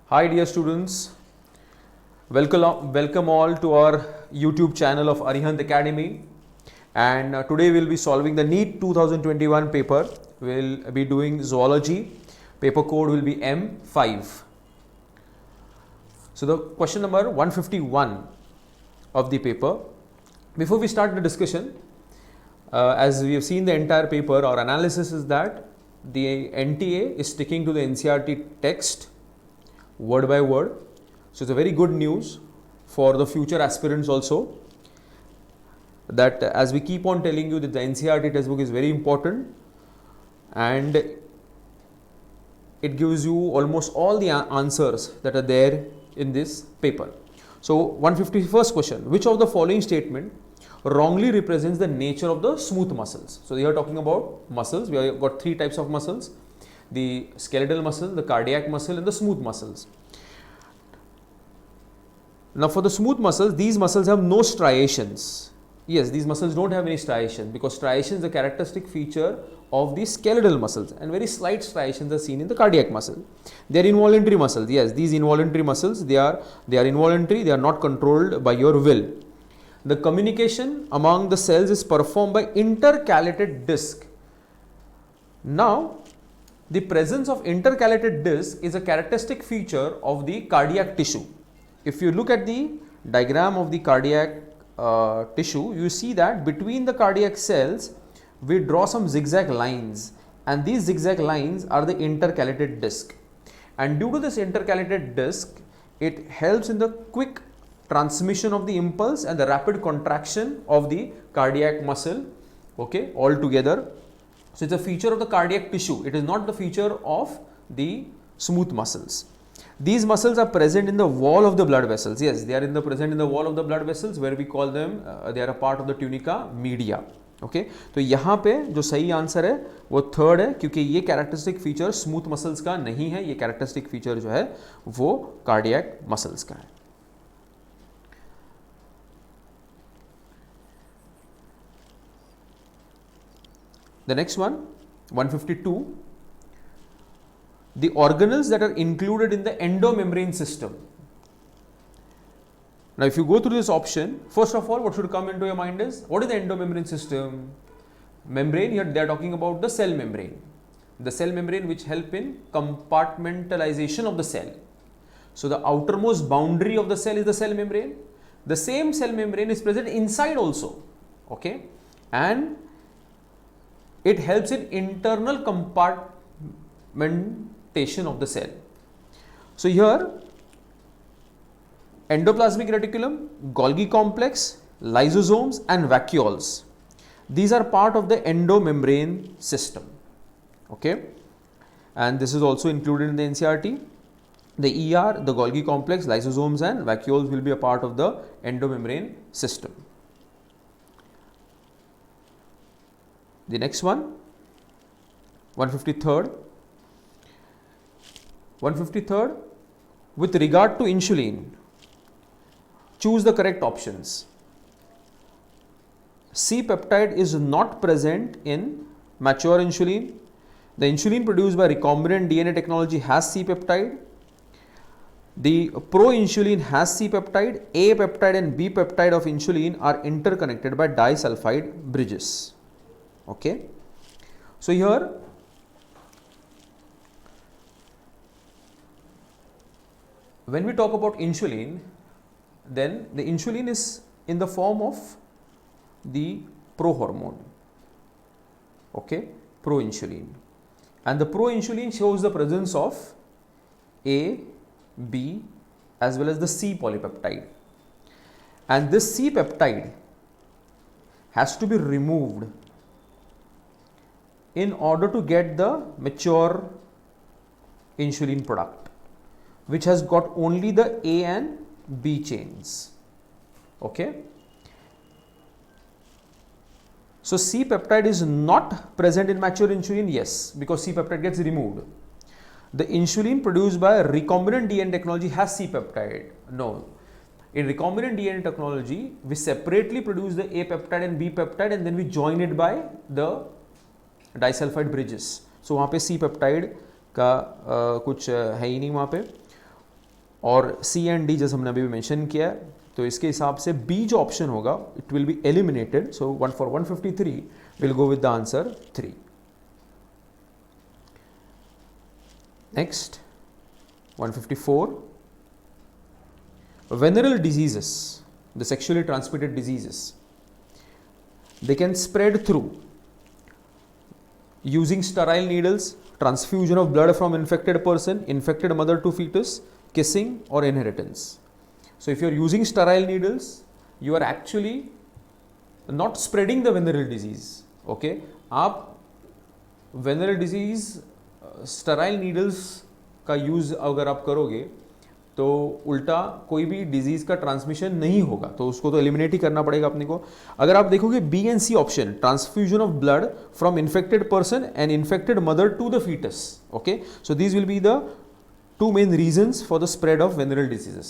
Hi dear students, welcome all to our YouTube channel of Arihant Academy, and today we will be solving the NEET 2021 paper. We will be doing zoology. Paper code will be M5. So the question number 151 of the paper. Before we start the discussion, as we have seen the entire paper, our analysis is that the NTA is sticking to the NCERT text word by word. So it's a very good news for the future aspirants also, that as we keep on telling you that the NCERT textbook is very important and it gives you almost all the answers that are there in this paper. So 151st question, which of the following statement wrongly represents the nature of the smooth muscles? So we are talking about muscles. We have got three types of muscles: the skeletal muscle, the cardiac muscle, and the smooth muscles. Now for the smooth muscles, these muscles have no striations. Yes, these muscles don't have any striations, because striations is a characteristic feature of the skeletal muscles, and very slight striations are seen in the cardiac muscle. They are involuntary muscles. Yes, these involuntary muscles, they are involuntary, they are not controlled by your will. The communication among the cells is performed by intercalated disc. Now the presence of intercalated disc is a characteristic feature of the cardiac tissue. If you look at the diagram of the cardiac tissue, you see that between the cardiac cells we draw some zigzag lines, and these zigzag lines are the intercalated disc. And due to this intercalated disc, it helps in the quick transmission of the impulse and the rapid contraction of the cardiac muscle, okay, all together. So it's a feature of the cardiac tissue. It is not the feature of the smooth muscles. These muscles are present in the wall of the blood vessels. Yes, they are present in the wall of the blood vessels, where we call them, they are a part of the tunica media. Okay, तो यहाँ पे जो सही answer है वो third है, क्योंकि ये कैरेक्टरिस्टिक फीचर स्मूथ मसल्स का नहीं है, ये कैरेक्टरिस्टिक फीचर जो है वो कार्डियक मसल्स का है. The next one, 152. The organelles that are included in the endomembrane system. Now, if you go through this option, first of all, what should come into your mind is, what is the endomembrane system? Membrane, here they are talking about the cell membrane. The cell membrane which help in compartmentalization of the cell. So the outermost boundary of the cell is the cell membrane. The same cell membrane is present inside also, okay, and it helps in internal compartmentation of the cell. So here, endoplasmic reticulum, Golgi complex, lysosomes and vacuoles, these are part of the endomembrane system, okay, and this is also included in the NCERT. The ER, the Golgi complex, lysosomes and vacuoles will be a part of the endomembrane system. The next one, 153rd. 153rd, with regard to insulin, choose the correct options. C-peptide is not present in mature insulin. The insulin produced by recombinant DNA technology has C-peptide. The pro-insulin has C-peptide. A peptide and B peptide of insulin are interconnected by disulfide bridges. Okay. So here, when we talk about insulin, then the insulin is in the form of the prohormone, okay, proinsulin, and the proinsulin shows the presence of A, B as well as the C polypeptide, and this C peptide has to be removed in order to get the mature insulin product, which has got only the A and B chains, okay. So C peptide is not present in mature insulin, yes, because C peptide gets removed. The insulin produced by recombinant DNA technology has C peptide, no. In recombinant DNA technology, we separately produce the A peptide and B peptide and then we join it by the disulfide bridges. So वहाँ पे C peptide का कुछ है ही नहीं वहाँ पे, और C and D जैसे हमने अभी भी मेंशन किया है, तो इसके हिसाब से B जो ऑप्शन होगा it will be eliminated. So one for 153 we'll go with the answer 3. Next 154. Venereal diseases, the sexually transmitted diseases, they can spread through using sterile needles, transfusion of blood from infected person, infected mother to fetus, kissing or inheritance. So if you are using sterile needles, you are actually not spreading the venereal disease. Okay, आप venereal disease sterile needles का use अगर आप करोगे तो उल्टा कोई भी disease का ट्रांसमिशन नहीं होगा, तो उसको तो एलिमिनेट ही करना पड़ेगा अपने को. अगर आप देखोगे B and C option, transfusion of blood from infected person and infected mother to the foetus. Okay, so these will be the two main reasons for the spread of venereal diseases.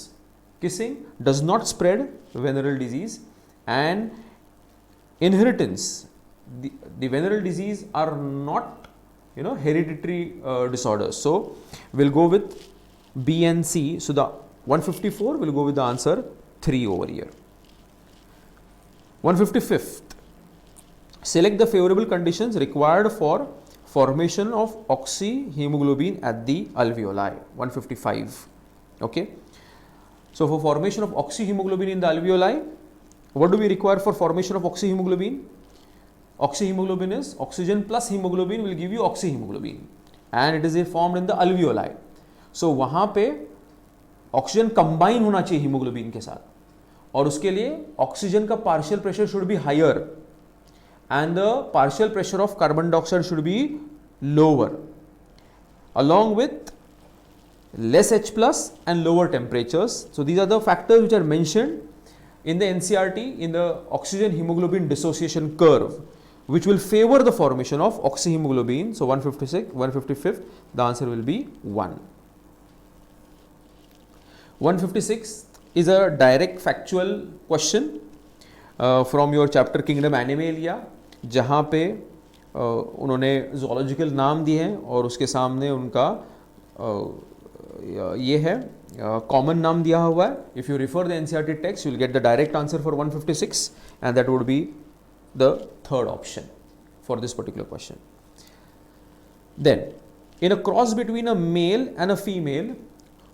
Kissing does not spread venereal disease, and inheritance, the venereal disease are not hereditary disorders. So we'll go with B and C. So the 154 will go with the answer 3 over here. 155th, select the favorable conditions required for formation of oxyhemoglobin at the alveoli. 155. Okay, so for formation of oxyhemoglobin in the alveoli, what do we require for formation of oxyhemoglobin? Oxyhemoglobin is oxygen plus hemoglobin will give you oxyhemoglobin, and it is formed in the alveoli. So वहाँ पे oxygen combine होना चाहिए haemoglobin के साथ, और उसके लिए oxygen का partial pressure should be higher and the partial pressure of carbon dioxide should be lower, along with less H plus and lower temperatures. So these are the factors which are mentioned in the NCERT in the oxygen hemoglobin dissociation curve, which will favor the formation of oxyhemoglobin. So 155th, the answer will be 1. 156 is a direct factual question from your chapter Kingdom Animalia, जहाँ पे उन्होंने zoological नाम दिए हैं और उसके सामने उनका ये है common नाम दिया हुआ है. If you refer the NCERT text, you will get the direct answer for 156, and that would be the third option for this particular question. Then, in a cross between a male and a female,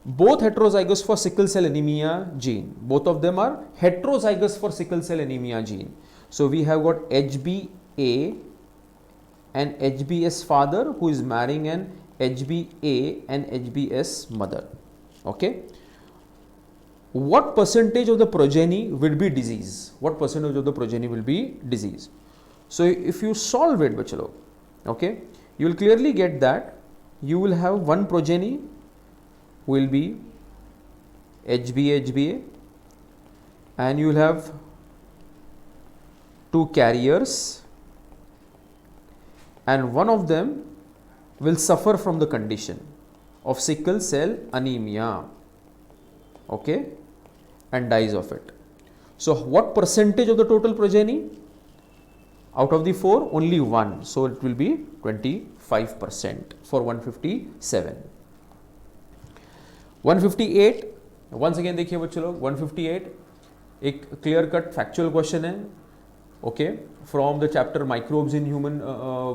both heterozygous for sickle cell anemia gene, both of them are heterozygous for sickle cell anemia gene. So we have got HBA and HBS father who is marrying an HBA and HBS mother. Okay, what percentage of the progeny will be disease? What percentage of the progeny will be disease? So if you solve it, bachalo, okay, you will clearly get that you will have one progeny will be HBA, and you will have two carriers, and one of them will suffer from the condition of sickle cell anemia, okay, and dies of it. So what percentage of the total progeny? Out of the 4, only 1, so it will be 25% for 157. 158, once again देखिए बच्चों लोग, 158 एक clear cut factual question है, okay, from the chapter microbes in human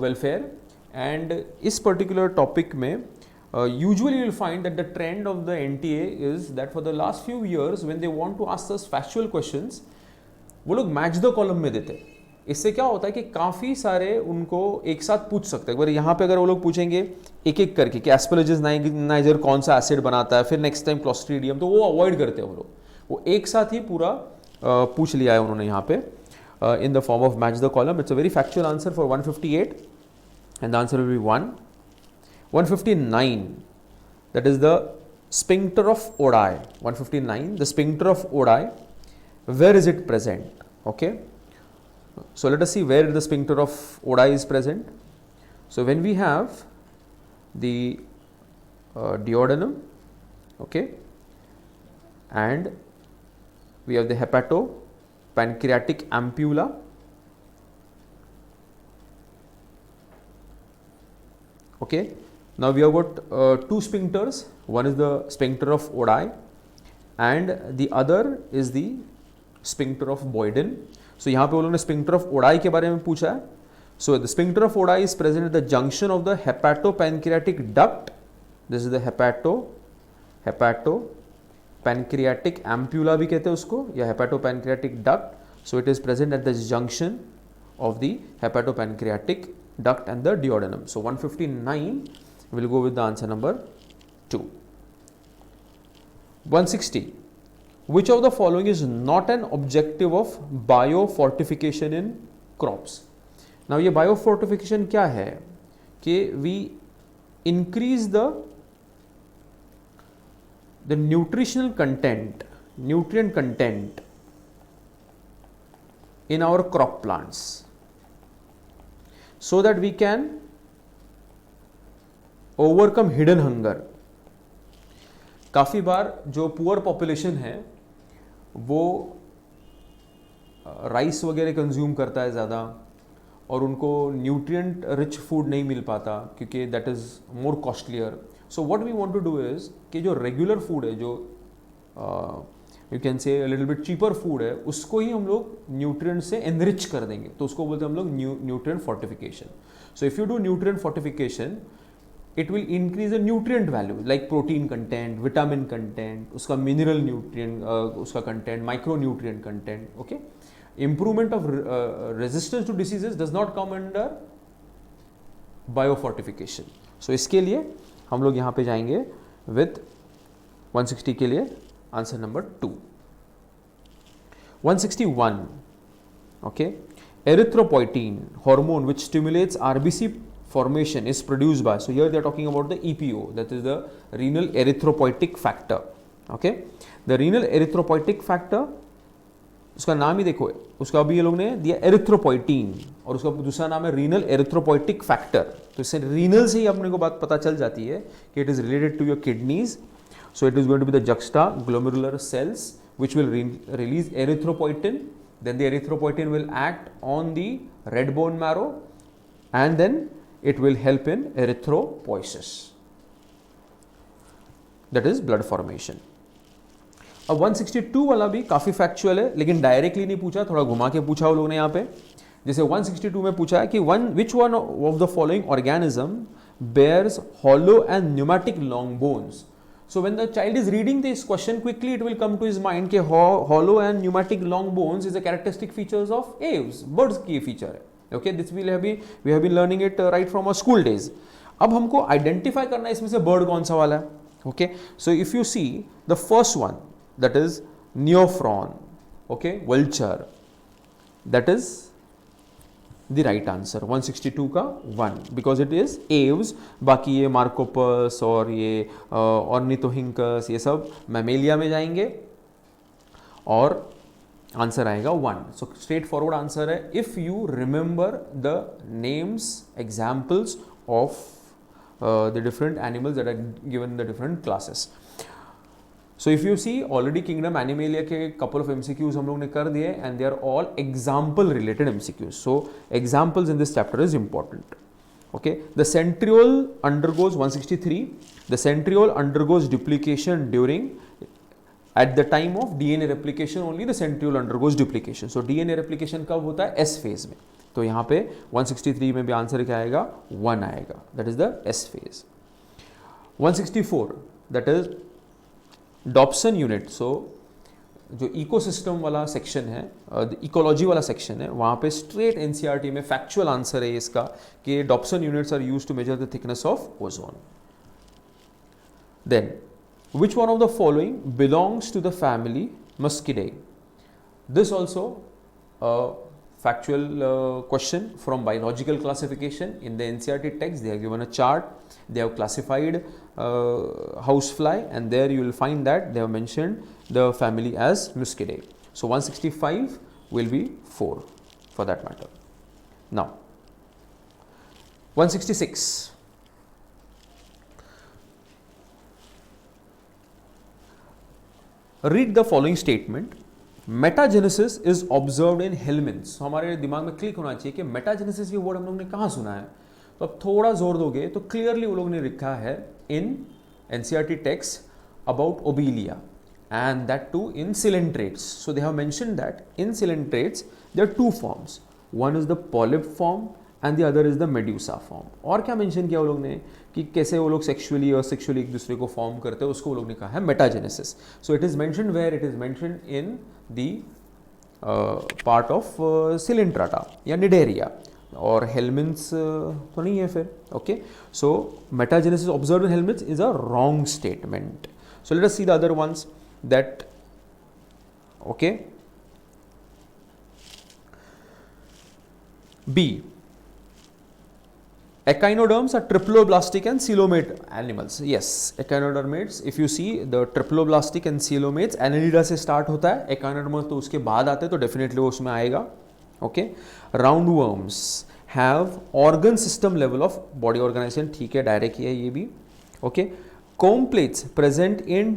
welfare, and इस particular topic में usually you will find that the trend of the NTA is that for the last few years when they want to ask us factual questions, वो लोग match the column में देते हैं. इससे क्या होता है कि काफ़ी सारे उनको एक साथ पूछ सकते हैं. अगर यहाँ पे अगर वो लोग पूछेंगे एक एक करके कि एस्पेरजिलस नाइजर कौन सा एसिड बनाता है, फिर नेक्स्ट टाइम क्लोस्ट्रीडियम, तो वो अवॉइड करते हैं वो लोग. वो एक साथ ही पूरा पूछ लिया है उन्होंने यहाँ पे in the form of match the column. It's a very factual answer for 158 and the answer will B 1. 159, that is the sphincter of Oddi. 159, the sphincter of Oddi, where is it present? Okay. So let us see where the sphincter of Oddi is present. So when we have the duodenum, okay, and we have the hepatopancreatic ampulla. Okay, now we have got two sphincters. One is the sphincter of Oddi and the other is the sphincter of Boyden. So यहाँ पे वो लोगों ने sphincter of Oddi के बारे में पूछा है. So the sphincter of Oddi is present at the junction of the hepatopancreatic duct. This is the hepatopancreatic ampulla भी कहते हैं उसको, या hepatopancreatic duct. So it is present at the junction of the hepatopancreatic duct and the duodenum. So 159 will go with the answer number 2. 160. Which of the following is not an objective of biofortification in crops? Now ये biofortification क्या है कि we increase the nutritional content, nutrient content in our crop plants so that we can overcome hidden hunger. काफ़ी बार जो poor population है वो rice वगैरह consume करता है ज़्यादा और उनको न्यूट्रिएंट रिच फूड नहीं मिल पाता क्योंकि that is more costlier. So what we want to do is कि जो रेगुलर फूड है, जो you can say little bit cheaper food है, उसको ही हम लोग न्यूट्रिएंट से एनरिच कर देंगे. तो उसको बोलते हैं हम लोग nutrient fortification. So if you do nutrient fortification, it will increase the nutrient value like protein content, vitamin content, उसका mineral nutrient उसका content, micronutrient content. Okay, improvement of resistance to diseases does not come under biofortification. So इसके लिए हम लोग यहाँ पे जाएंगे with 160 के लिए answer number 2. 161. Okay, erythropoietin hormone which stimulates RBC formation is produced by, so here they are talking about the EPO, that is the renal erythropoietic factor. Okay, the renal erythropoietic factor, उसका नाम ही देखो, उसका अभी ये लोग ने दिया erythropoietin और उसका दूसरा नाम है रीनल एरिथ्रोपोइटिक फैक्टर. तो इससे रीनल से ही अपने को बात पता चल जाती है कि it is related to your kidneys. So it is going to be the juxtaglomerular cells which will release erythropoietin. Then the erythropoietin will act on the red bone marrow and then it will help in erythropoiesis, that is blood formation. अब 162 वाला भी काफ़ी factual है लेकिन directly नहीं पूछा, थोड़ा घुमा के पूछा वो लोगों ने यहाँ पे. जैसे 162 में पूछा है कि which one of the following organism bears hollow and pneumatic long bones. So when the child is reading this question quickly it will come to his mind कि hollow and pneumatic long bones is a characteristic features of aves, birds की feature है. Okay, this we have been learning it right from our school days. अब हमको identify करना है इसमें से bird कौन सा वाला है. Okay, so if you see the first one, that is neophron, okay, vulture, that is the right answer. 162 का 1 because it is aves. बाकी ये मार्कोपस और ये ऑर्निथोहिंकस ये सब मैमेलिया में जाएंगे और आंसर आएगा 1. सो स्ट्रेट फॉरवर्ड आंसर है if you remember the names examples of the different animals that are given in the different classes. So if you see already kingdom Animalia के कपल ऑफ एमसीक्यूज हम लोग ने कर दिए and they are all example related MCQs. So examples in this chapter is important. Okay, the centriole undergoes 163. The centriole undergoes duplication during at the time of DNA replication only the centriole undergoes duplication. So DNA replication कब होता है? S phase में. तो यहाँ पे 163 में भी answer क्या आएगा? 1 आएगा. That is the S phase. 164 that is Dobson unit. So जो इकोसिस्टम वाला सेक्शन है, इकोलॉजी वाला सेक्शन है, वहाँ पे स्ट्रेट एनसीईआरटी में फैक्चुअल आंसर है इसका कि Dobson units are used to measure the thickness of ozone. Then which one of the following belongs to the family Muscidae? This also a factual question from biological classification. In the NCERT text they have given a chart, they have classified housefly and there you will find that they have mentioned the family as Muscidae. So 165 will be 4 for that matter. Now 166. Read the following statement. Metagenesis is observed in helminths. हमारे दिमाग में click होना चाहिए कि metagenesis ये word हम लोग ने कहाँ सुना है। तो अब थोड़ा जोर दोगे तो क्लियरली वो लोग ने लिखा है in NCERT text about Obelia, and that too in coelentrates. So they have mentioned that in coelentrates there are two forms, one is the polyp form and the other is the medusa form. और क्या mention किया वो लोग ने कि कैसे वो लोग सेक्सुअली और सेक्सुअली एक दूसरे को फॉर्म करते हैं, उसको वो लोग ने कहा है metagenesis. So it is mentioned where it is mentioned in the part of Coelenterata या निडेरिया, और हेलमिन्थ्स तो नहीं है फिर. Okay, so metagenesis observed in helminths is a wrong statement. So let us see the other ones that, okay, B, echinoderms are triploblastic and coelomate animals. Yes, echinodermates, if you see the triploblastic and coelomates annelida से start होता है, echinoderms तो उसके बाद आते हैं, तो definitely वो उसमें आएगा. Okay, roundworms have organ system level of body organization, ठीक है, direct ही है ये भी. Okay, comb plates present in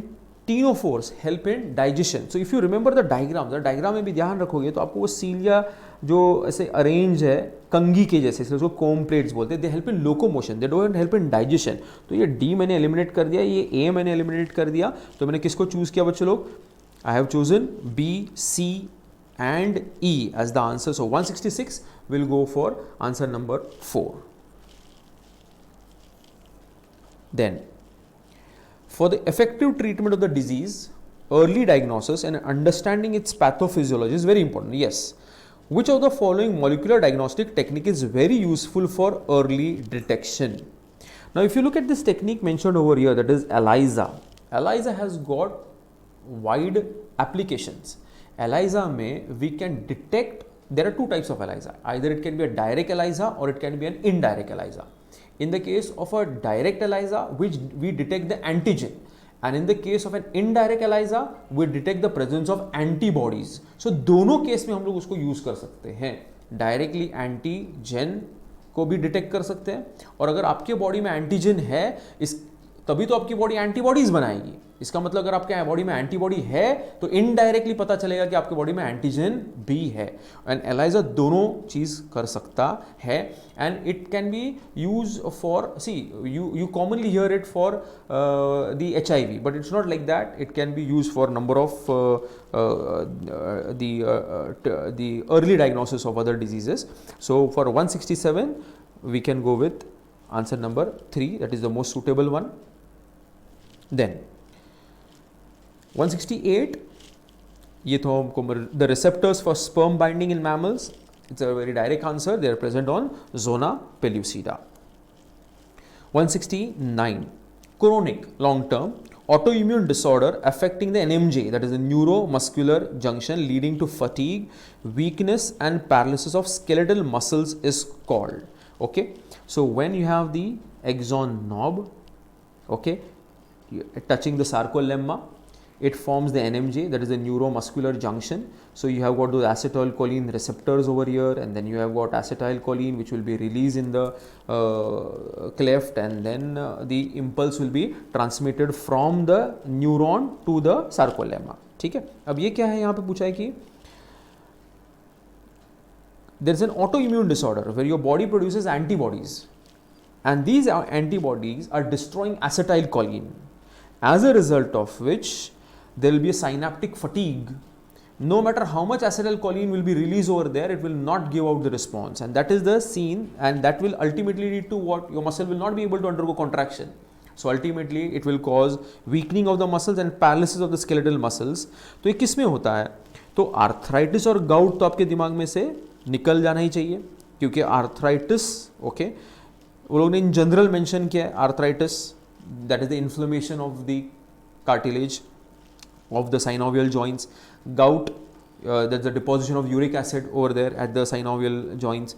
ctenophores help in digestion. So if you remember the diagram में भी ध्यान रखोगे तो आपको वो सीलिया जो ऐसे अरेंज है कंगी के जैसे, इसलिए उसको comb plates बोलते हैं. They help in locomotion, they don't help in digestion. तो ये डी मैंने एलिमिनेट कर दिया, ये ए मैंने एलिमिनेट कर दिया. तो मैंने किसको चूज किया बच्चों लोग? I have chosen B, C and E as the answer. So 166 will go for answer number 4. Then, for the effective treatment of the disease, early diagnosis and understanding its pathophysiology is very important. Yes. Which of the following molecular diagnostic technique is very useful for early detection? Now, if you look at this technique mentioned over here, that is ELISA. ELISA has got wide applications. ELISA में we can detect, there are two types of ELISA. Either it can be a direct ELISA or it can be an indirect ELISA. In the case of a direct ELISA, which we detect the antigen, and in the case of an indirect ELISA, we detect the presence of antibodies. So दोनों case में हम लोग उसको use कर सकते हैं. Directly antigen को भी डिटेक्ट कर सकते हैं, और अगर आपके बॉडी में एंटीजन है इस तभी तो आपकी बॉडी एंटीबॉडीज बनाएगी. इसका मतलब अगर आपके बॉडी में एंटीबॉडी है तो इनडायरेक्टली पता चलेगा कि आपके बॉडी में एंटीजन भी है. एंड एलाइजा दोनों चीज कर सकता है. And it can be use for, see you commonly hear it for the HIV, but it's not like that. It can be use for number of the early diagnosis of other diseases. So for 167 we can go with answer number 3, that is the most suitable one. Then 168, ये तो हमको the receptors for sperm binding in mammals, it's a very direct answer, they are present on zona pellucida. 169, chronic long term autoimmune disorder affecting the NMJ, that is the neuromuscular junction, leading to fatigue, weakness and paralysis of skeletal muscles is called. Okay, so when you have the axon knob, okay, touching the sarcolemma, it forms the NMJ, that is the neuromuscular junction. So you have got those acetylcholine receptors over here, and then you have got acetylcholine which will be released in the cleft, and then the impulse will be transmitted from the neuron to the sarcolemma. ठीक है. अब ये क्या है यहाँ पे पूछा है कि there is an autoimmune disorder where your body produces antibodies, and these antibodies are destroying acetylcholine, as a result of which there will be a synaptic fatigue. No matter how much acetylcholine will be released over there, it will not give out the response, and that is the scene, and that will ultimately lead to what? Your muscle will not be able to undergo contraction. So ultimately it will cause weakening of the muscles and paralysis of the skeletal muscles. तो ये किस में होता है? तो arthritis और gout तो आपके दिमाग में से निकल जाना ही चाहिए, क्योंकि आर्थराइटिस, ओके, वो लोग ने इन जनरल मेंशन किया है. Arthritis, that is the inflammation of the cartilage of the synovial joints. Gout, that's the deposition of uric acid over there at the synovial joints.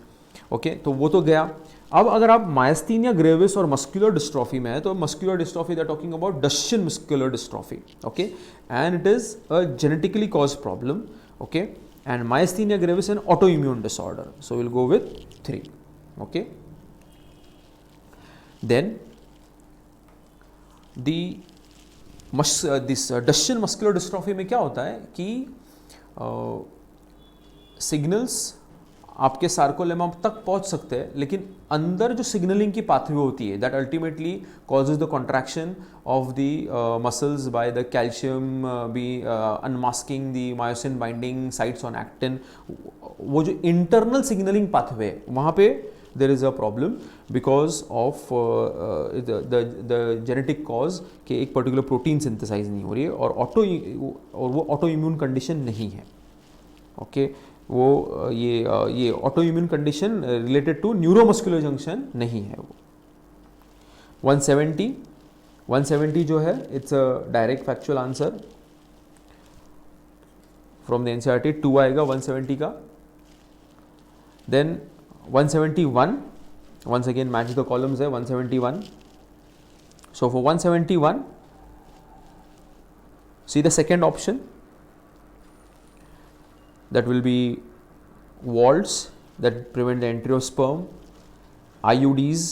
Okay, तो वो तो गया. अब अगर आप मायस्थीनिया ग्रेविस और मस्कुलर डिस्ट्रॉफी में है, तो muscular dystrophy they are talking about Duchenne muscular dystrophy. Okay, and it is a genetically cause problem. Okay, and myasthenia gravis an autoimmune disorder. So we'll go with 3. Okay, then the this Duchenne muscular dystrophy में क्या होता है कि signals आपके sarcolemma तक पहुंच सकते हैं, लेकिन अंदर जो सिग्नलिंग की पाथवे होती है that ultimately causes the contraction of the muscles by the calcium be unmasking the myosin binding sites on actin, वो जो इंटरनल सिग्नलिंग पाथवे है वहाँ पे there is a problem because of the genetic cause कि एक particular protein synthesise नहीं हो रही है और वो ऑटो इम्यून कंडीशन नहीं है. ओके वो ये autoimmune condition related to neuromuscular junction नहीं है. वो 170 जो है it's a direct factual answer from the NCERT. 2 आएगा 170 का. Then 171, once again match the columns है 171. So for 171, see the second option, that will be walls that prevent the entry of sperm, IUDs,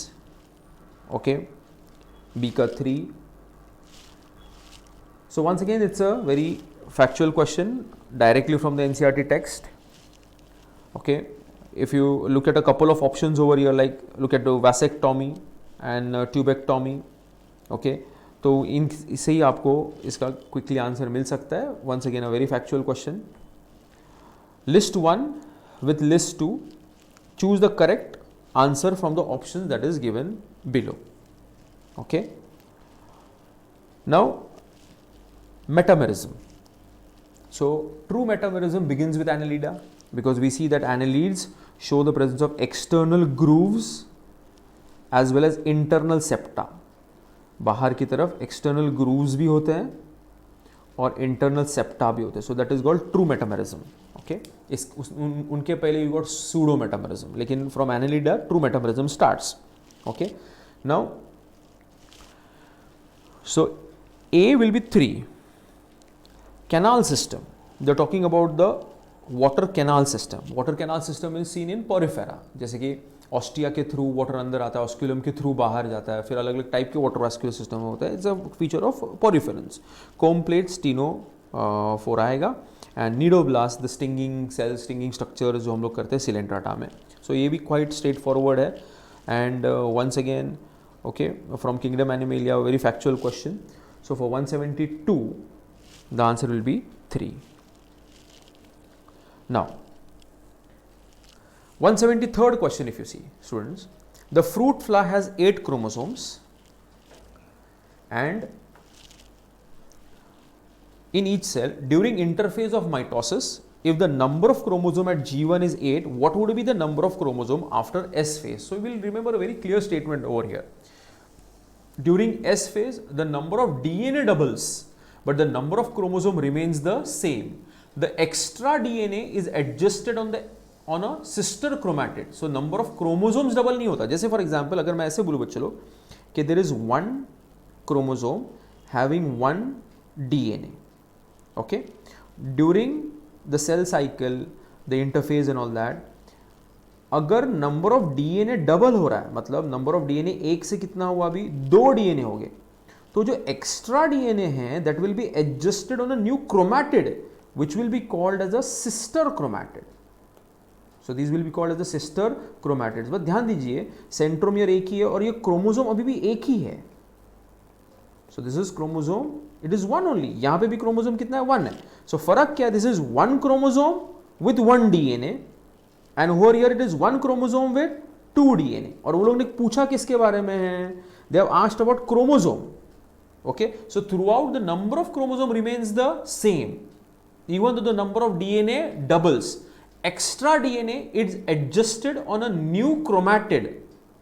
okay, Beaker 3. So once again it's a very factual question directly from the NCERT text. Okay, if you look at a couple of options over here, like look at the vasectomy and tubectomy, okay, तो इन इससे ही आपको इसका quickly answer मिल सकता है. Once again a very factual question. List 1 with list 2, choose the correct answer from the options that is given below. Okay, now metamerism. So true metamerism begins with annelida because we see that annelids show the presence of external grooves as well as internal septa. बाहर की तरफ external grooves भी होते हैं और internal septa भी होते हैं. So that is called true metamerism. Okay, उनके पहले you got pseudo metamerism, लेकिन from annelida true metamerism starts. Okay, now so A will be 3. Canal system, they are talking about the water canal system. Water canal system is seen in porifera, जैसे कि ostia के through water अंदर आता है, osculum के through बाहर जाता है, फिर अलग अलग टाइप के वाटर वास्कुलर सिस्टम होता है. It's a feature of poriferans. Comb plate cteno 4 आएगा. And cnidoblast the stinging cell stinging structure जो हम लोग करते हैं सिलेंट्राटा में. सो ये भी क्वाइट स्ट्रेट फॉरवर्ड है. And once again okay from kingdom Animalia very factual question. So for 172 the answer will be 3. Now 173rd question, if you see students, the fruit fly has 8 chromosomes and in each cell during interphase of mitosis, if the number of chromosome at G1 is 8, what would be the number of chromosome after S phase? So we will remember a very clear statement over here. During S phase the number of DNA doubles but the number of chromosome remains the same. The extra DNA is adjusted on a sister chromatid. So number of chromosomes double नहीं होता. जैसे for example अगर मैं ऐसे बोलूँ बच्चे लोग कि there is one chromosome having one DNA. Okay, during the cell cycle, the interphase and all that, अगर नंबर ऑफ डीएनए डबल हो रहा है, मतलब नंबर ऑफ डीएनए एक से कितना हुआ, अभी 2 डीएनए हो गए, तो जो एक्स्ट्रा डीएनए है that will be adjusted on a new chromatid which will be called as a sister chromatid. So these will be called as the sister chromatids. बस ध्यान दीजिए सेंट्रोमियर एक ही है और ये क्रोमोसोम अभी भी एक ही है. So this is chromosome, it is one only. यहाँ पे भी क्रोमोसोम कितना है, 1 है. So फर्क क्या है, this is one chromosome with one DNA and over here it is one chromosome with 2 DNA. और वो लोग ने पूछा किसके बारे में है, they have asked about chromosome. Okay, so throughout the number of chromosome remains the same. Even though the number of DNA doubles, extra DNA is adjusted on a new chromatid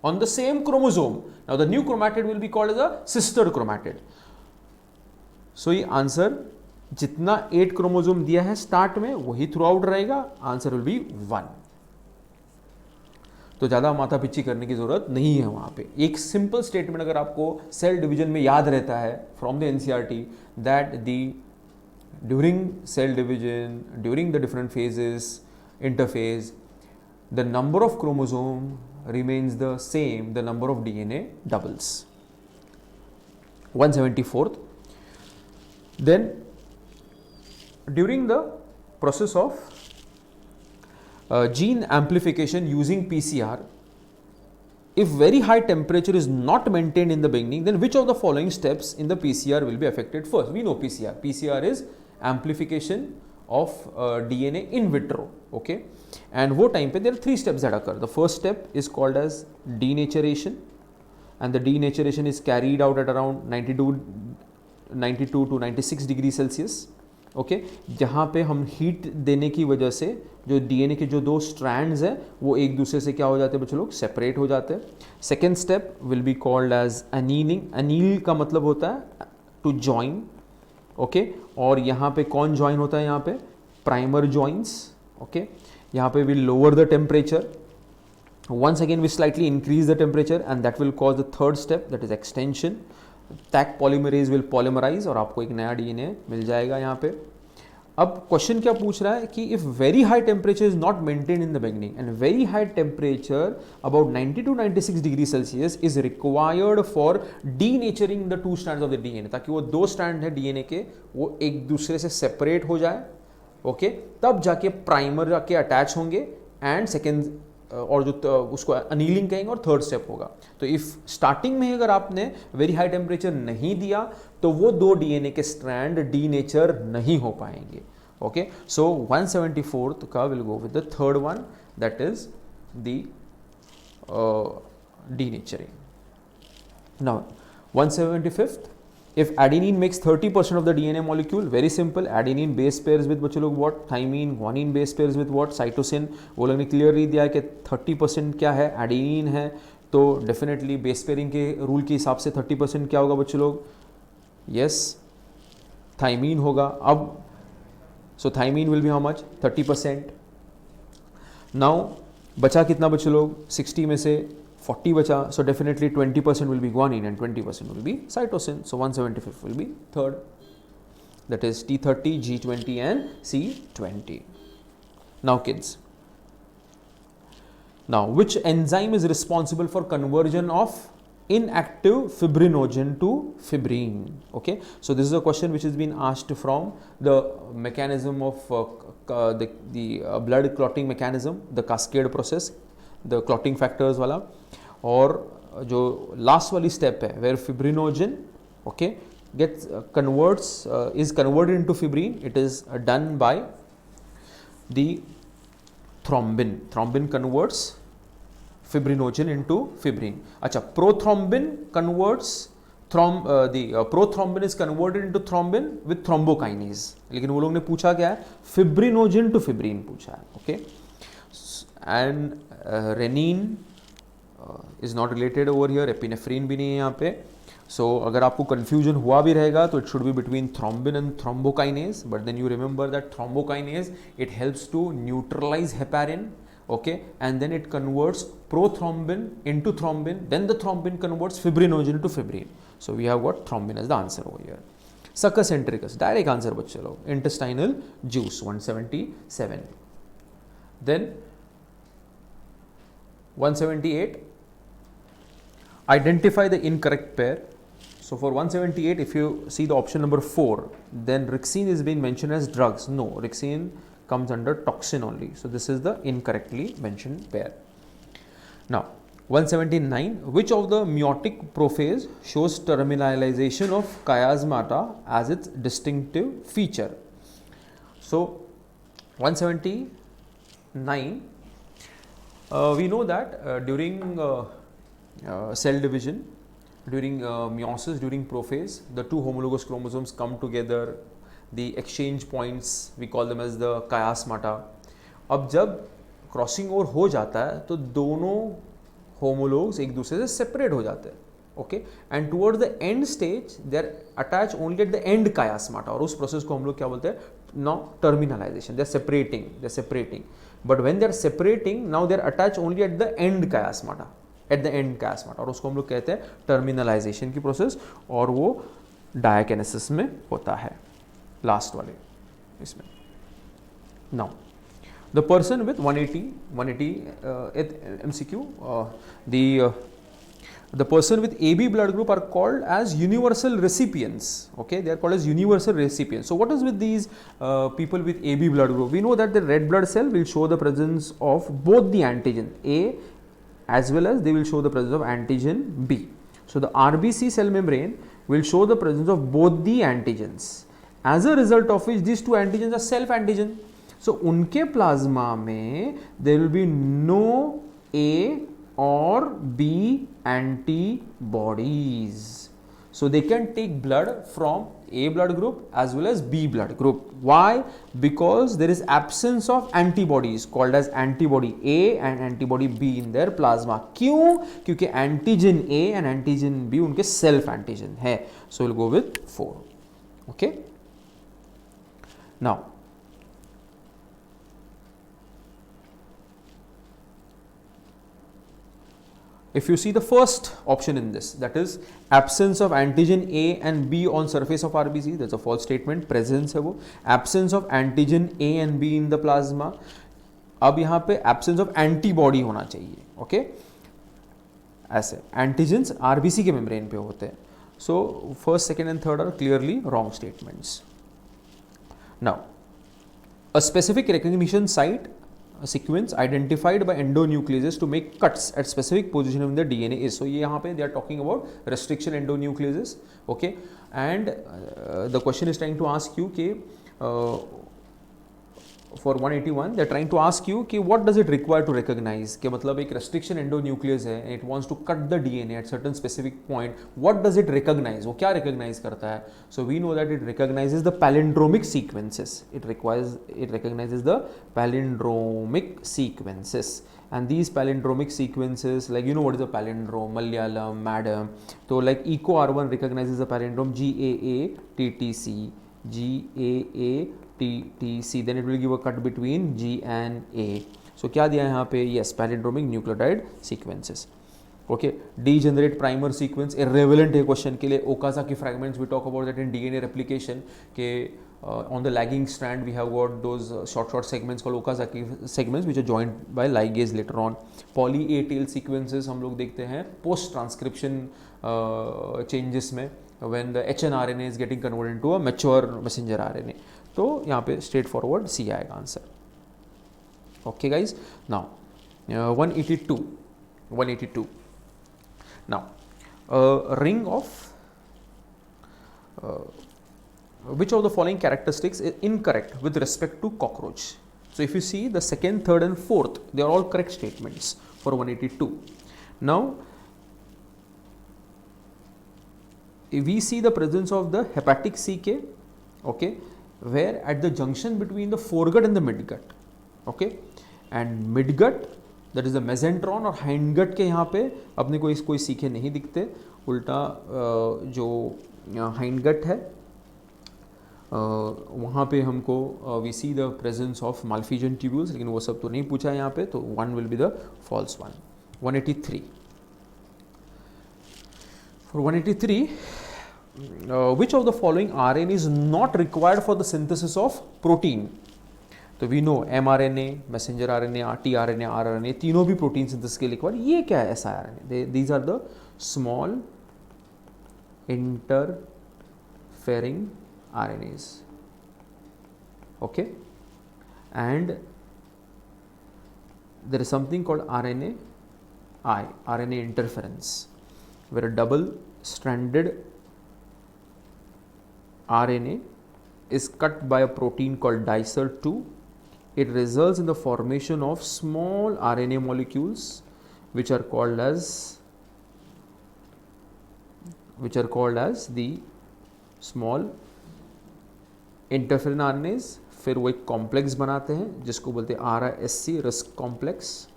on the same chromosome. Now the new chromatid will be called as a sister chromatid. So ये answer जितना 8 chromosome दिया है start में वही through out रहेगा. Answer will B 1. तो ज़्यादा माथा पिच्ची करने की ज़रूरत नहीं है. वहाँ पे एक सिंपल स्टेटमेंट अगर आपको सेल डिवीजन में याद रहता है from the NCERT that the during cell division, during the different phases, interphase, the number of chromosome remains the same, the number of DNA doubles. 174th. Then during the process of gene amplification using PCR. If very high temperature is not maintained in the beginning, then which of the following steps in the PCR will be affected first? We know PCR. PCR is amplification of DNA in vitro. Okay, and wo time pe there are three steps that occur. The first step is called as denaturation, and the denaturation is carried out at around 92 to 96 degree Celsius. Okay, जहाँ पे हम heat देने की वजह से जो DNA के जो दो स्ट्रैंड्स हैं वो एक दूसरे से क्या हो जाते हैं बच्चों लोग, सेपरेट हो जाते हैं. Second step will be called as annealing. Anneal का मतलब होता है टू जॉइन. ओके, और यहाँ पे कौन जॉइन होता है, यहाँ पे प्राइमर जॉइंट्स. ओके, यहाँ पे will lower the temperature. once again we slightly increase the temperature and that will cause the third step, that is extension. Taq polymerase will polymerize और आपको एक नया डीएनए मिल जाएगा यहाँ पे. अब क्वेश्चन क्या पूछ रहा है कि if very high temperature is not maintain in the beginning and very high temperature about 90 to 96 degree Celsius is required for denaturing the two strands of the DNA, ताकि वो दो स्ट्रैंड है डीएनए के वो एक दूसरे से सेपरेट हो जाए. ओके, तब जाके प्राइमर जाके अटैच होंगे एंड सेकेंड और जो उसको अनीलिंग कहेंगे और थर्ड स्टेप होगा. तो इफ स्टार्टिंग में अगर आपने वेरी हाई टेम्परेचर नहीं दिया तो वो दो डीएनए के स्ट्रैंड डीनेचर नहीं हो पाएंगे. ओके, सो 174th का will go with the third one, that is the denaturing. Now 175th, if adenine makes 30% of the DNA molecule, very simple, adenine base pairs with बच्चे लोग what, thymine, guanine base pairs with what, cytosine. वो लोग ने clearly दिया है कि 30% क्या है, adenine है, तो डेफिनेटली बेस पेयरिंग के रूल के हिसाब से 30% क्या होगा बच्चे लोग, यस थाइमीन होगा. अब so thymine will be how much, 30%. Now बचा कितना बच्चे लोग, 60 में से 40 बचा, so definitely 20% will be guanine and 20% will be cytosine. So 175 will be third, that is T30, G20 and C20. Now kids, now which enzyme is responsible for conversion of inactive fibrinogen to fibrin? Okay, so this is a question which has been asked from the mechanism of the blood clotting mechanism, the cascade process, the clotting factors वाला. और जो last वाली step है where fibrinogen okay gets converts is converted into fibrin, it is done by the thrombin. Thrombin converts fibrinogen into fibrin. अच्छा, prothrombin converts prothrombin is converted into thrombin with thrombokinase. लेकिन वो लोग ने पूछा क्या है, फिब्रिनोजन टू फिब्रिन पूछा है. Okay, and renin is not related over here, epinephrine भी नहीं है यहाँ पे. सो अगर आपको कंफ्यूजन हुआ भी रहेगा तो it should be between thrombin and thrombokinase, but then you remember that thrombokinase it helps to neutralise heparin. okay, and then it converts prothrombin into thrombin, then the thrombin converts fibrinogen to fibrin. So we have got thrombin as the answer over here. Succus entericus, direct answer बच्चे लोग, intestinal juice 177. Then 178, identify the incorrect pair. So for 178, if you see the option number 4, then rixine is being mentioned as drugs. No, rixine comes under toxin only. So this is the incorrectly mentioned pair. Now 179, which of the meiotic prophase shows terminalization of chiasmata as its distinctive feature? So 179, we know that during cell division, during meiosis, during prophase, the two homologous chromosomes come together. The exchange points, we call them as the chiasmata. अब जब crossing over हो जाता है तो दोनों होमोलोग्स एक दूसरे से सेपरेट हो जाते हैं. Okay, and toward the end stage they are attach only at the end chiasmata, और उस प्रोसेस को हम लोग क्या बोलते हैं, no terminalisation. They are separating, but when they are separating now they are attach only at the end chiasmata, और उसको हम लोग कहते हैं टर्मिनलाइजेशन की प्रोसेस, और वो डायकिनेसिस में होता है, लास्ट वाले इसमें. Now the person with 180 MCQ, the person with AB blood group are called as universal recipients. Okay, they are called as universal recipients. So what is with these people with AB blood group? We know that the red blood cell will show the presence of both the antigen A as well as they will show the presence of antigen B. So the RBC cell membrane will show the presence of both the antigens, as a result of which these two antigens are self antigen. So उनके plasma में there will be no A or B antibodies. So they can take blood from A blood group as well as B blood group. Why? Because there is absence of antibodies called as antibody A and antibody B in their plasma. क्यों? क्योंकि antigen A and antigen B उनके self antigen है. So we'll go with 4. Okay. Now, if you see the first option in this, that is absence of antigen A and B on surface of RBC, that's a false statement. Presence है वो. Absence of antigen A and B in the plasma. अब यहाँ पे absence of antibody होना चाहिए. Okay, ऐसे antigens RBC के membrane पे होते हैं. So first, second and third are clearly wrong statements. Now, a specific recognition site sequence identified by endonucleases to make cuts at specific position in the DNA is. So ये यहाँ पे they are talking about restriction endonucleases. Okay, and the question is trying to ask you कि for 181 they are trying to ask you कि what does it require to recognize, कि मतलब एक restriction endonuclease है, it wants to cut the DNA at certain specific point, what does it recognize, वो क्या recognize करता है? So we know that it recognizes the palindromic sequences, it recognizes the palindromic sequences, and these palindromic sequences, like you know what is a palindrome, Malayalam, Madam, so like EcoR1 recognizes the palindrome GAA-TTC, GAA-TTC, then it will give a cut between G and A. So क्या दिया है यहाँ पे? Yes, palindromic nucleotide sequences. Okay, degenerate primer sequence irrelevant है question के लिए. Okazaki fragments, we talk about that in DNA replication के on the lagging strand we have got those short segments called Okazaki segments which are joined by ligase later on. Poly A tail sequences हम लोग देखते हैं post transcription changes में when the hnRNA is getting converted into a mature messenger RNA. तो यहाँ पे straight forward C आएगा answer. Okay guys, now 182. Now ring of which of the following characteristics is incorrect with respect to cockroach? So if you see the second, third and fourth, they are all correct statements for 182. Now we see the presence of the hepatic CK, okay, where at the junction between the foregut and the midgut, okay, and midgut, that is the mesentron और hindgut के यहाँ पे अपने को कोई सीखे नहीं दिखते, उल्टा जो hindgut है वहाँ पे हमको we see the presence of Malpighian tubules, लेकिन वो सब तो नहीं पूछा है यहाँ पे, तो 1 will be the false one. 183. For 183, which of the following RNA is not required for the synthesis of protein? तो we know mRNA, messenger RNA, tRNA, rRNA, तीनों भी protein synthesis के लिए required. ये क्या है siRNA? These are the small interfering RNAs. Okay, and there is something called RNA interference, where a double-stranded RNA is cut by a protein called dicer 2. It results in the formation of small RNA molecules which are called as the small interferon RNAs. फिर वो एक complex बनाते हैं जिसको बोलते हैं RISC, risk complex,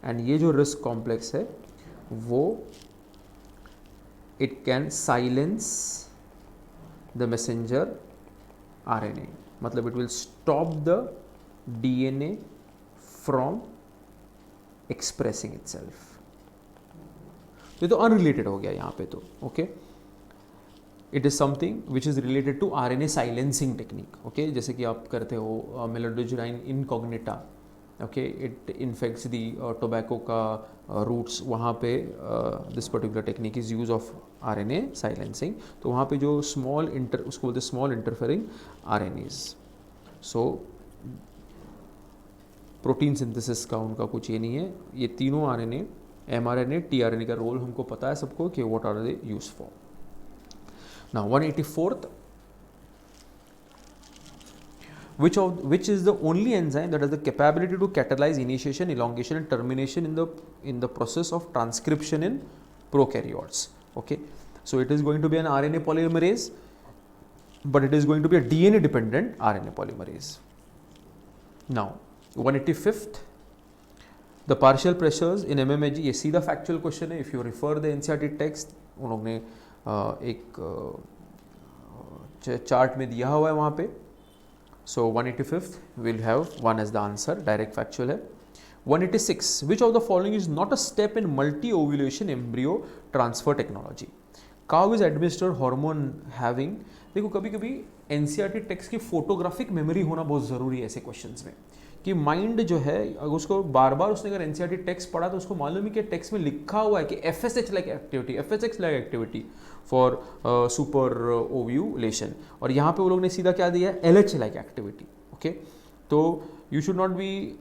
and ये जो रिस्क कॉम्प्लेक्स है वो it can silence the messenger RNA, मतलब it will stop the DNA from expressing itself. ये तो अनरिलेटेड हो गया यहाँ पे तो. Okay, it is something which is related to RNA silencing technique. Okay, जैसे कि आप करते हो Meloidogyne incognita, okay, it infects the tobacco का roots, वहाँ पे this particular technique is use of RNA silencing. तो वहाँ पे जो उसको बोलते small interfering RNAs. So protein synthesis का उनका कुछ ये नहीं है. ये तीनों RNA, mRNA, tRNA का रोल हमको पता है सबको कि what are they used for. Now 184th, which is the only enzyme that has the capability to catalyze initiation, elongation and termination in the process of transcription in prokaryotes. Okay, so it is going to be an RNA polymerase, but it is going to be a DNA dependent RNA polymerase. Now 185th, the partial pressures in MMHG, ये सीधा factual question है. If you refer the NCERT text, उन लोग ने एक chart में दिया हुआ है वहाँ पे. So 185th will have 1 as the answer, direct factual है. 186, which of the following is not a step in multi-ovulation embryo transfer technology? Cow is administered hormone having, देखो कभी कभी NCERT टेक्स्ट की फोटोग्राफिक मेमोरी होना बहुत ज़रूरी है ऐसे क्वेश्चंस में, कि माइंड जो है अगर उसको बार बार उसने अगर NCERT टेक्स्ट पढ़ा तो उसको मालूम है कि टेक्स्ट में लिखा हुआ है कि FSH like activity, FSH like activity for super ovulation, और यहाँ पे वो लोग ने सीधा क्या दिया है, LH लाइक एक्टिविटी. ओके, तो you should not be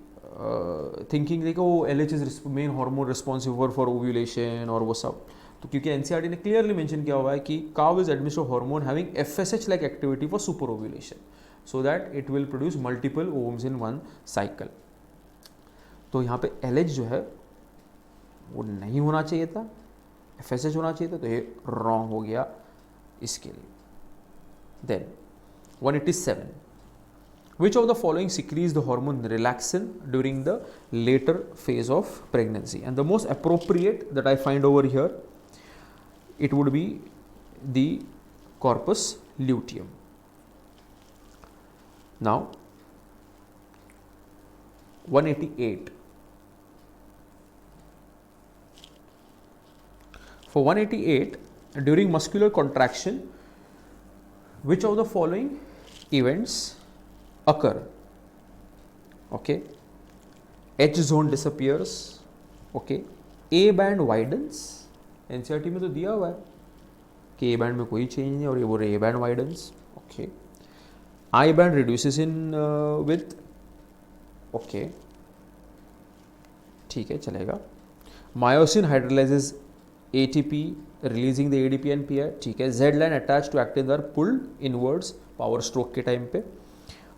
thinking देखो वो LH is main hormone responsible for ovulation और वो सब. तो क्योंकि NCERT ने क्लियरली मेंशन किया हुआ है कि cow is administered hormone having FSH like activity for super ovulation, so that it will produce multiple ovumes in one cycle. तो यहाँ पे LH जो है वो नहीं होना चाहिए था, FSH होना चाहिए था, तो ये रॉन्ग हो गया इसके लिए. Then 187, which of the following secretes the hormone relaxin during the later phase of pregnancy? And the most appropriate that I find over here, it would be the corpus luteum. Now 188, for 188, during muscular contraction, which of the following events occur? Okay, H zone disappears. Okay, A band widens. NCERT में तो दिया हुआ है कि A band में कोई change नहीं, और ये बोल रहे A band widens. Okay, I band reduces in width. Okay, ठीक है चलेगा. Myosin hydrolyzes ATP releasing the ADP and PI. ठीक है. Z line attached to actin are pulled inwards power stroke के टाइम पे,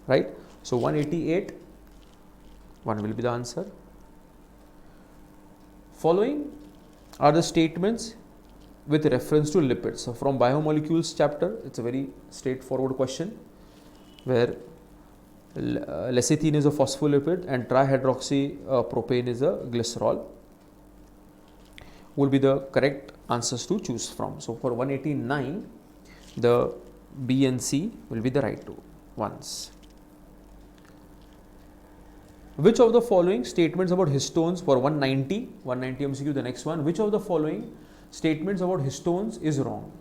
right? So 188, 1 will be the answer. Following are the statements with reference to lipids. So from biomolecules chapter, it's a very straightforward question, where lecithin is a phospholipid and trihydroxypropane is a glycerol, will be the correct answers to choose from. So for 189, the B and C will be the right two ones. Which of the following statements about histones, for 190 MCQ, the next one, which of the following statements about histones is wrong?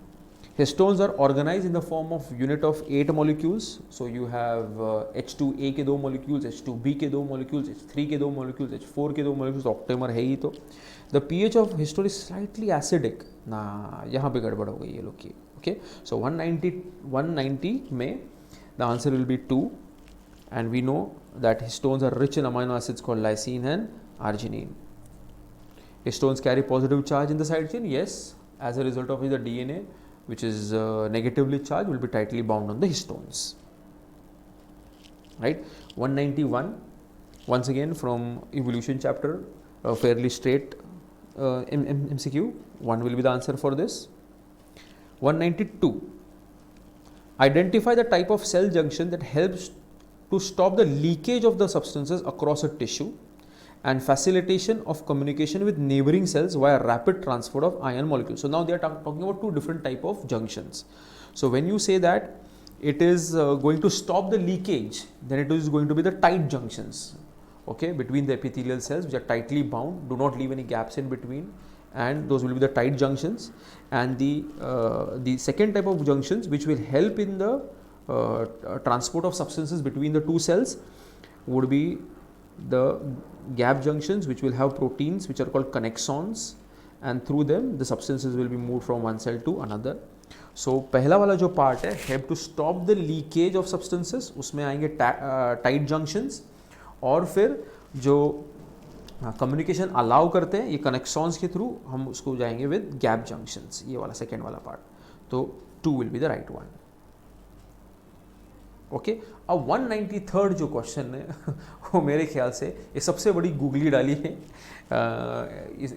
Histones are organized in the form of unit of 8 molecules. So you have H2A के 2 molecules, H2B के 2 molecules, H3 के 2 molecules, H4 के 2 molecules, octamer है ही तो. The pH of histone is slightly acidic. ना यहाँ पे गड़बड़ हो गई ये लोग की. Okay, so 190 में the answer will be 2, and we know that histones are rich in amino acids called lysine and arginine. Histones carry positive charge in the side chain, yes, as a result of which the DNA, which is negatively charged, will be tightly bound on the histones. Right? 191, once again from evolution chapter, fairly straight MCQ, 1 will be the answer for this. 192, identify the type of cell junction that helps to stop the leakage of the substances across a tissue and facilitation of communication with neighboring cells via rapid transport of ion molecules. So now they are talking about two different type of junctions. So when you say that it is going to stop the leakage, then it is going to be the tight junctions, okay, between the epithelial cells, which are tightly bound, do not leave any gaps in between, and those will be the tight junctions. And the second type of junctions which will help in the transport of substances between the two cells would be the gap junctions which will have proteins which are called connexons, and through them the substances will be moved from one cell to another. So पहला वाला जो part है, have to stop the leakage of substances, उसमें आएंगे tight junctions, और फिर जो communication allow करते हैं ये कनेक्शंस के थ्रू, हम उसको जाएंगे विद गैप जंक्शंस, ये वाला सेकेंड वाला पार्ट. तो 2 will be the right one. Okay. अब 193rd जो क्वेश्चन है वो मेरे ख्याल से ये सबसे बड़ी गूगली डाली है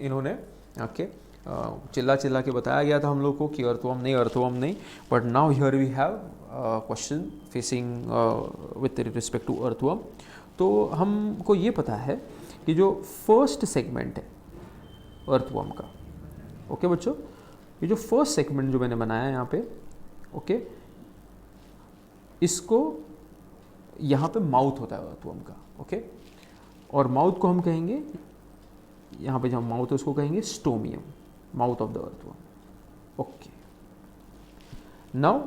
इन्होंने. ओके. चिल्ला चिल्ला के बताया गया था हम लोग को कि अर्थवर्म नहीं, but now here we have question facing with respect to earthworm. तो हमको ये पता है कि जो फर्स्ट सेगमेंट है अर्थवर्म का, ओके बच्चों, ये जो फर्स्ट सेगमेंट जो मैंने बनाया है यहाँ पे, ओके, इसको यहाँ पे माउथ होता है अर्थवर्म का. ओके. और माउथ को हम कहेंगे, यहाँ पे जहाँ माउथ है उसको कहेंगे stomium, mouth of the earthworm. Okay. Now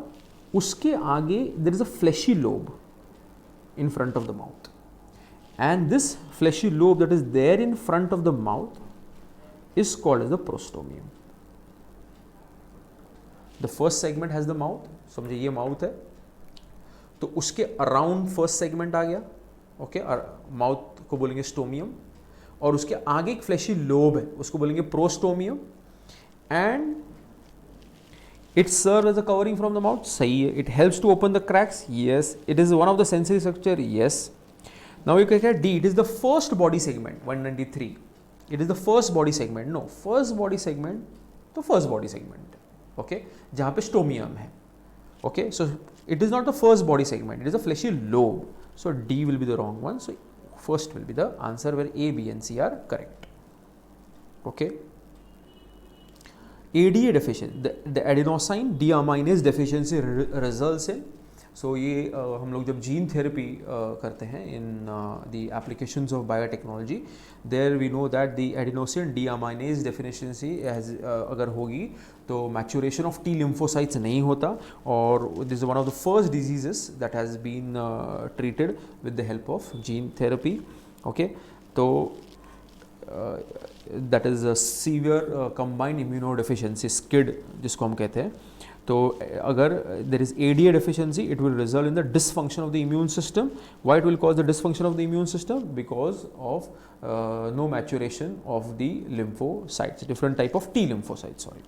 उसके आगे there is a fleshy lobe in front of the mouth, and this fleshy lobe that is there in front of the mouth is called as the prostomium. The first segment has the mouth, समझे ये mouth है, तो उसके around first segment आ गया. Okay. Mouth को बोलेंगे stomium, और उसके आगे एक फ्लैशी लोब है उसको बोलेंगे prostomium, and it serves as a covering from the mouth. सही है. it helps to open the cracks. yes. it is one of the sensory structure. yes. now you can get D. it is the first body segment. 193. it is the first body segment. no, first body segment तो first body segment. okay. जहाँ पे stomium है. okay. so it is not the first body segment, it is a fleshy lobe. so D will be the wrong one. so first will be the answer, where A, B and C are correct. okay. ADA deficiency, the adenosine deaminase deficiency results in, so ये हम लोग जब gene therapy करते हैं in the applications of biotechnology, there we know that the adenosine deaminase deficiency has अगर होगी तो maturation of T lymphocytes नहीं होता, और this is one of the first diseases that has been treated with the help of gene therapy. okay. तो that is severe combined immunodeficiency, SCID जिसको हम कहते हैं. तो अगर there is ADA deficiency, it will result in the dysfunction of the immune system. Why it will cause the dysfunction of the immune system? Because of no maturation of the lymphocytes, different type of T lymphocytes. sorry.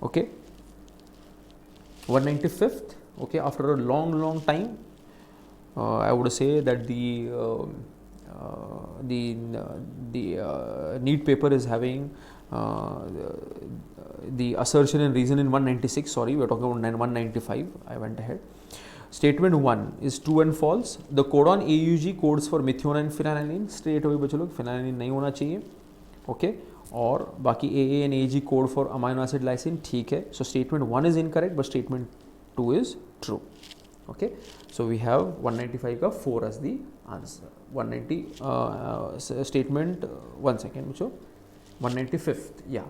okay. 195th. okay. after a long time, I would say that the NEET paper is having the assertion and reason in 196. sorry, we are talking about 195. I went ahead. Statement 1 is true and false. The codon AUG codes for methionine and phenylalanine. Straight away बच्चों लोग phenylalanine नहीं होना चाहिए. okay. और बाकी AA and AG code for amino acid lysine. ठीक है. so statement 1 is incorrect, but statement 2 is true. okay. so we have 195 का 4 as the answer. 190 statement 1 second बच्चों, 195th. yeah.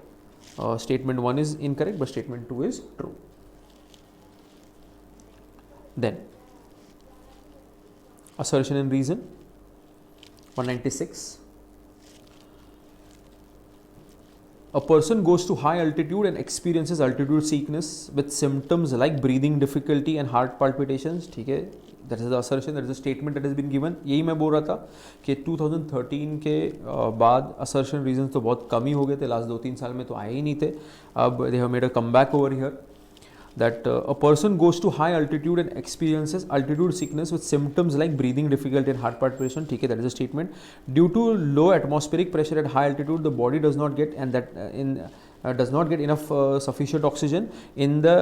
statement 1 is incorrect, but statement 2 is true. Then assertion and reason. 196. A person goes to high altitude and experiences altitude sickness with symptoms like breathing difficulty and heart palpitations. ठीक है. That is the assertion, that is the statement that has been given. यही मैं बोल रहा था कि 2013 के बाद assertion reasons तो बहुत कम ही हो गए थे. लास्ट 2-3 साल में तो आए ही नहीं थे. अब they have made a comeback over here. That a person goes to high altitude and experiences altitude sickness with symptoms like breathing difficulty and heart palpitation. ठीक है. That is a statement. Due to low atmospheric pressure at high altitude, the body does not get does not get enough sufficient oxygen. In the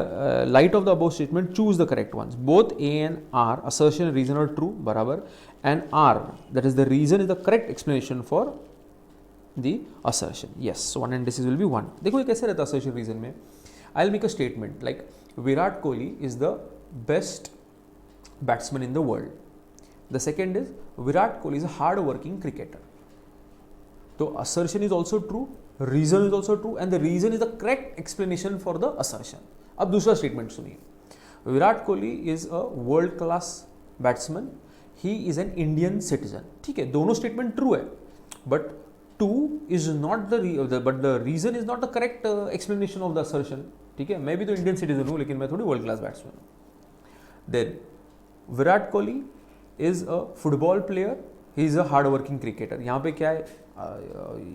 light of the above statement, choose the correct ones. Both A and R, assertion and reason, are true, बराबर. And R, that is the reason, is the correct explanation for the assertion. Yes. So 1 and this will be 1. देखो ये कैसे रहता है assertion reason में. I'll make a statement like Virat Kohli is the best batsman in the world. The second is Virat Kohli is a hard-working cricketer. So assertion is also true, reason is also true, and the reason is the correct explanation for the assertion. अब दूसरा statement सुनिए. Virat Kohli is a world-class batsman. He is an Indian citizen. ठीक है, दोनों statement true है, but two is not the reason is not the correct explanation of the assertion. ठीक है, मैं भी तो इंडियन सिटीजन हूँ, लेकिन मैं थोड़ी वर्ल्ड क्लास बैट्समैन हूँ. Then Virat Kohli is a football player, he is a hard working cricketer. यहाँ पे क्या है,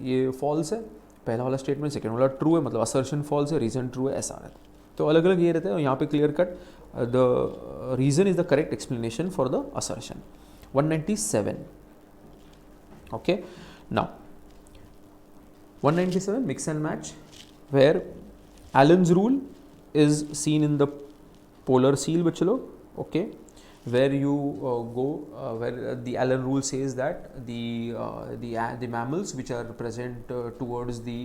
ये फॉल्स है पहला वाला स्टेटमेंट, सेकेंड वाला ट्रू है, मतलब असर्शन फॉल्स है, रीजन ट्रू है, ऐसा रहता है. तो अलग अलग ये रहता है, और यहाँ पे clear cut the reason is the correct explanation for the assertion. 197. Okay, now 197 mix and match, where Allen's rule is seen in the polar seal बच्चे लोग. Okay, where you where the Allen rule says that the mammals which are present towards the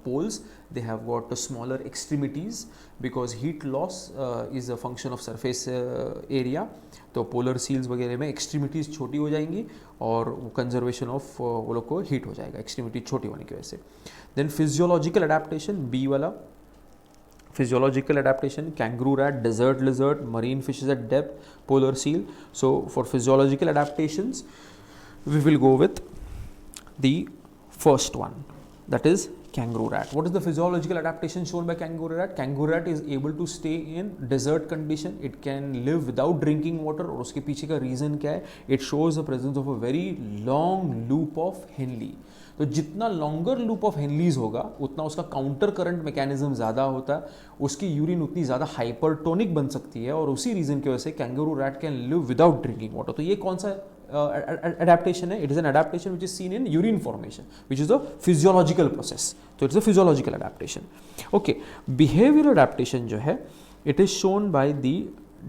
poles, they have got smaller extremities because heat loss is a function of surface area. तो polar seals वगैरह में extremities छोटी हो जाएंगी और conservation of वो लोग को हीट हो जाएगा एक्सट्रीमिटी छोटी होने की वजह से. देन फिजियोलॉजिकल अडेप्टेशन, बी वाला physiological adaptation, kangaroo rat, desert lizard, marine fishes at depth, polar seal. So for physiological adaptations we will go with the first one, that is kangaroo rat. What is the physiological adaptation shown by kangaroo rat? Kangaroo rat is able to stay in desert condition, it can live without drinking water. और उसके पीछे का reason क्या है? It shows the presence of a very long loop of Henle. तो जितना longer loop of हेनलीज होगा उतना उसका काउंटर करंट मैकेनिज्म ज़्यादा होता है, उसकी यूरिन उतनी ज़्यादा हाइपरटोनिक बन सकती है, और उसी रीज़न की वजह से kangaroo rat can live without drinking water. तो ये कौन सा adaptation है? It is an adaptation which is seen in urine formation, which is a physiological process. So it's a physiological adaptation. Okay, behavioral adaptation जो है, it is shown by the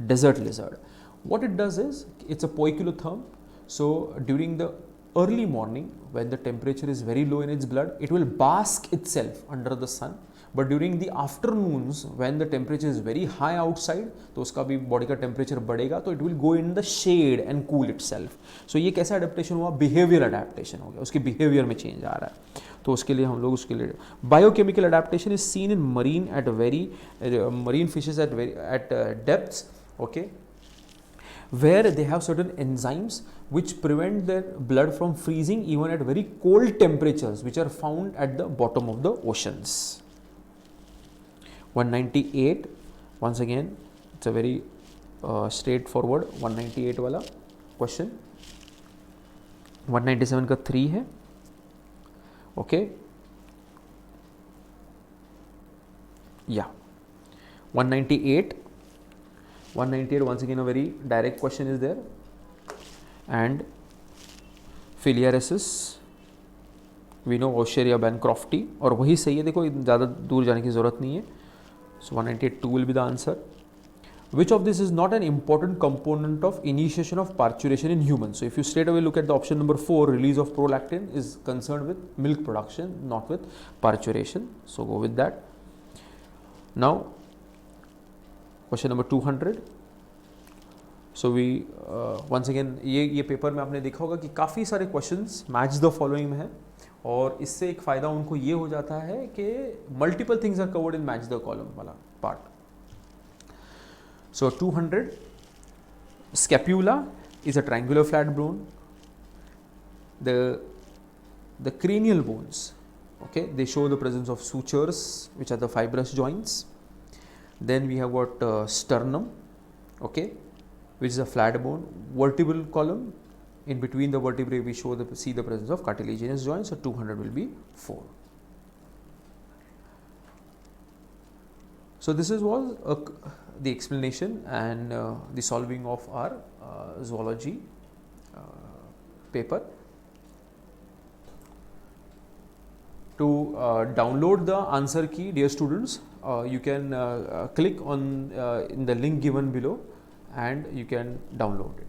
desert lizard. What it does is, it's a poikilotherm. So during the early morning when the temperature is very low in its blood, it will bask itself under the sun. But during the afternoons when the temperature is very high outside, तो उसका भी body का temperature बढ़ेगा, तो it will go in the shade and cool itself. So ये कैसा adaptation हुआ? Behaviour adaptation हो गया, उसके बिहेवियर में चेंज आ रहा है. तो उसके लिए हम लोग उसके लिए biochemical adaptation is seen in marine at very marine fishes at depths. Okay, where they have certain enzymes which prevent their blood from freezing even at very cold temperatures, which are found at the bottom of the oceans. 198, once again it's a very straightforward 198 वाला question. 197 का 3 है. okay, yeah, 198 once again a very direct question is there, and Phalaenopsis we know Osheria bancrofti, और वही सही है. देखो ज़्यादा दूर जाने की ज़रूरत नहीं है. So 198 will be the answer. Which of this is not an important component of initiation of parturition in humans? So if you straight away look at the option number 4, release of prolactin is concerned with milk production, not with parturition. So go with that. Now question number 200. So we once again ये paper में आपने देखा होगा कि काफ़ी सारे questions match the following में है, और इससे एक फ़ायदा उनको ये हो जाता है कि multiple things are covered in match the column वाला part. So 200, scapula is a triangular flat bone. The cranial bones, okay, they show the presence of sutures which are the fibrous joints. Then we have got sternum, okay, which is a flat bone. Vertebral column, in between the vertebrae we see the presence of cartilaginous joints. So 200 will be 4. So this was the explanation and the solving of our zoology paper. To download the answer key, dear students, you can click on in the link given below and you can download it.